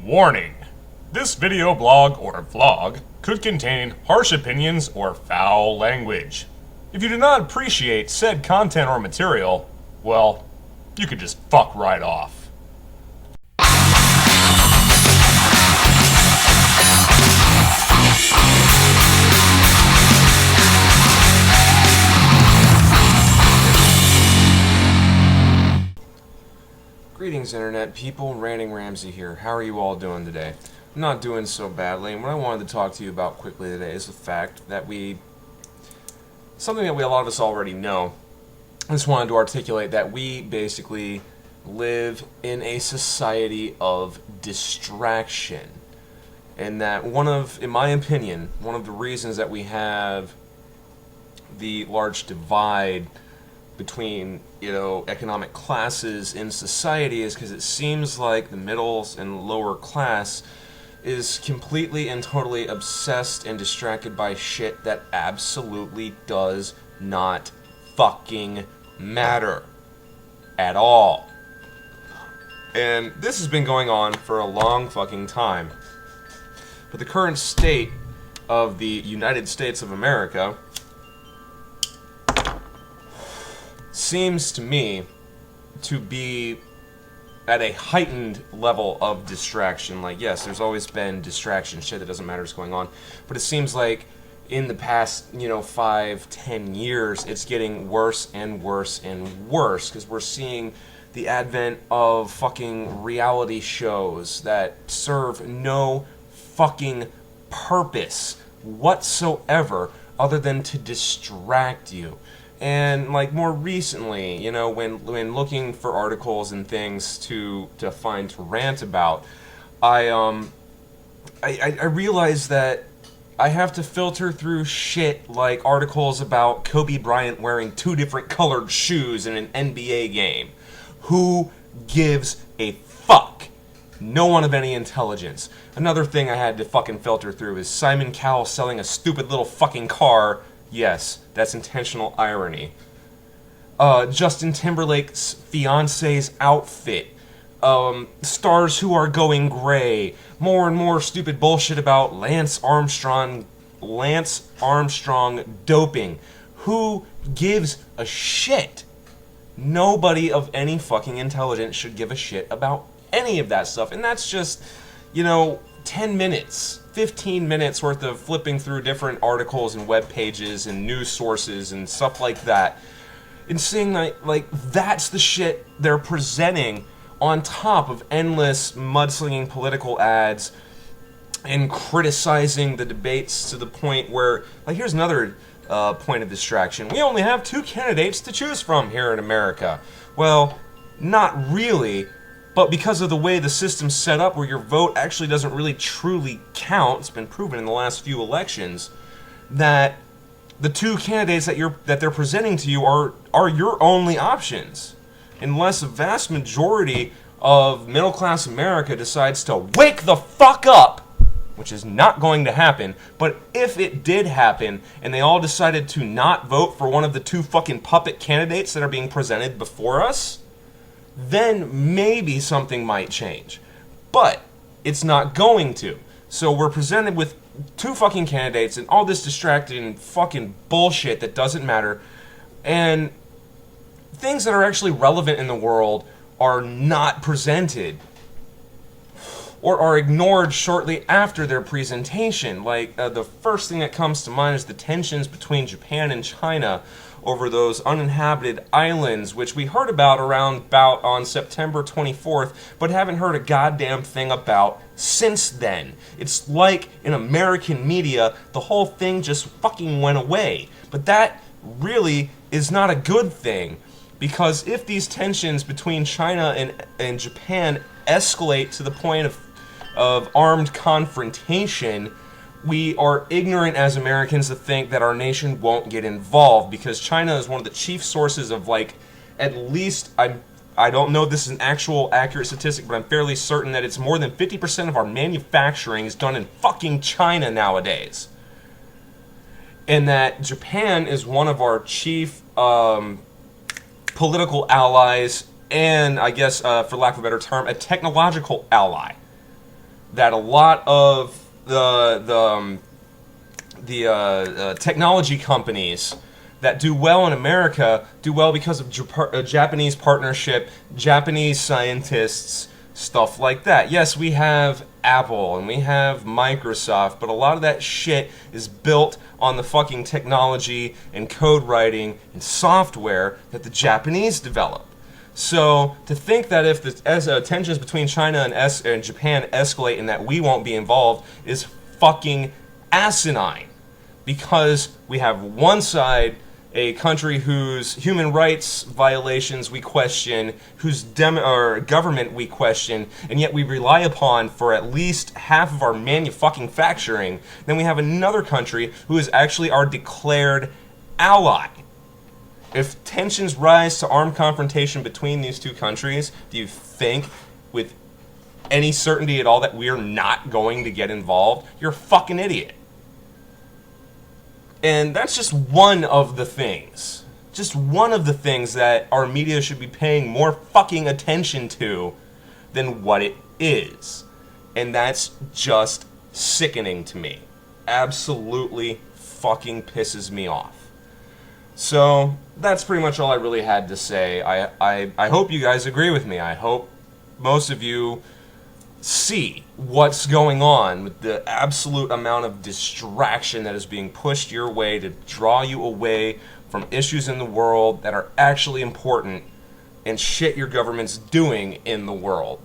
Warning! This video blog or vlog could contain harsh opinions or foul language. If you do not appreciate said content or material, well, you could just fuck right off. Greetings, Internet people. RantingRamsay here. How are you all doing today? I'm not doing so badly, and what I wanted to talk to you about quickly today is the fact that something that a lot of us already know. I just wanted to articulate that we basically live in a society of distraction. And that in my opinion, one of the reasons that we have the large divide between, economic classes in society is because it seems like the middle and lower class is completely and totally obsessed and distracted by shit that absolutely does not fucking matter at all. And this has been going on for a long fucking time. But the current state of the United States of America seems to me to be at a heightened level of distraction. Like, yes, there's always been distraction, shit that doesn't matter is going on, but it seems like in the past, 5-10 years, it's getting worse and worse and worse, because we're seeing the advent of fucking reality shows that serve no fucking purpose whatsoever other than to distract you. And like more recently, when looking for articles and things to find to rant about, I realized that I have to filter through shit like articles about Kobe Bryant wearing 2 different colored shoes in an NBA game. Who gives a fuck? No one of any intelligence. Another thing I had to fucking filter through is Simon Cowell selling a stupid little fucking car. Yes, that's intentional irony. Justin Timberlake's fiance's outfit. Stars who are going gray. More and more stupid bullshit about Lance Armstrong doping. Who gives a shit? Nobody of any fucking intelligence should give a shit about any of that stuff. And that's just, 10 minutes, 15 minutes worth of flipping through different articles and web pages and news sources and stuff like that, and seeing like that's the shit they're presenting on top of endless mudslinging political ads and criticizing the debates to the point where, like, here's another point of distraction. We only have 2 candidates to choose from here in America. Well, not really. But because of the way the system's set up, where your vote actually doesn't really truly count, it's been proven in the last few elections, that the 2 candidates that they're presenting to you are your only options. Unless a vast majority of middle-class America decides to wake the fuck up, which is not going to happen, but if it did happen, and they all decided to not vote for one of the 2 fucking puppet candidates that are being presented before us, then maybe something might change. But it's not going to. So we're presented with 2 fucking candidates and all this distracting fucking bullshit that doesn't matter, and things that are actually relevant in the world are not presented or are ignored shortly after their presentation. Like, the first thing that comes to mind is the tensions between Japan and China over those uninhabited islands, which we heard about on September 24th, but haven't heard a goddamn thing about since then. It's like in American media, the whole thing just fucking went away. But that really is not a good thing, because if these tensions between China and Japan escalate to the point of armed confrontation, we are ignorant as Americans to think that our nation won't get involved, because China is one of the chief sources of, at least, I don't know if this is an actual accurate statistic, but I'm fairly certain that it's more than 50% of our manufacturing is done in fucking China nowadays. And that Japan is one of our chief political allies, and I guess, for lack of a better term, a technological ally. that a lot of the technology companies that do well in America do well because of Japanese partnership, Japanese scientists, stuff like that. Yes, we have Apple and we have Microsoft, but a lot of that shit is built on the fucking technology and code writing and software that the Japanese develop. So to think that if the tensions between China and Japan escalate and that we won't be involved is fucking asinine. Because we have one side, a country whose human rights violations we question, whose government we question, and yet we rely upon for at least half of our manufacturing. Then we have another country who is actually our declared ally. If tensions rise to armed confrontation between these two countries, do you think with any certainty at all that we're not going to get involved? You're a fucking idiot. And that's just one of the things. Just one of the things that our media should be paying more fucking attention to than what it is. And that's just sickening to me. Absolutely fucking pisses me off. So, that's pretty much all I really had to say. I hope you guys agree with me. I hope most of you see what's going on with the absolute amount of distraction that is being pushed your way to draw you away from issues in the world that are actually important and shit your government's doing in the world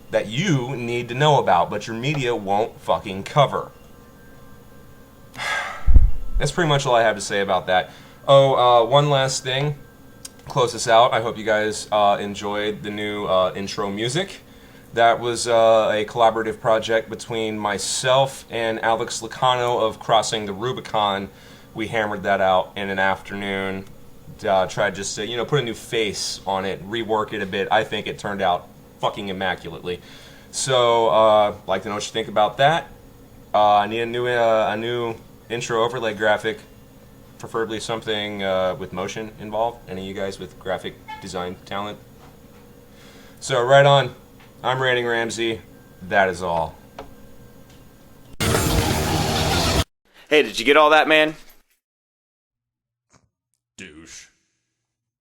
that you need to know about, but your media won't fucking cover. That's pretty much all I have to say about that. Oh, one last thing. Close this out. I hope you guys enjoyed the new intro music. That was a collaborative project between myself and Alex Lucano of Crossing the Rubicon. We hammered that out in an afternoon. Tried just to, put a new face on it, rework it a bit. I think it turned out fucking immaculately. So, like to know what you think about that. I need a new intro overlay graphic. Preferably something with motion involved. Any of you guys with graphic design talent? So, right on. I'm RantingRamsay. That is all. Hey, did you get all that, man?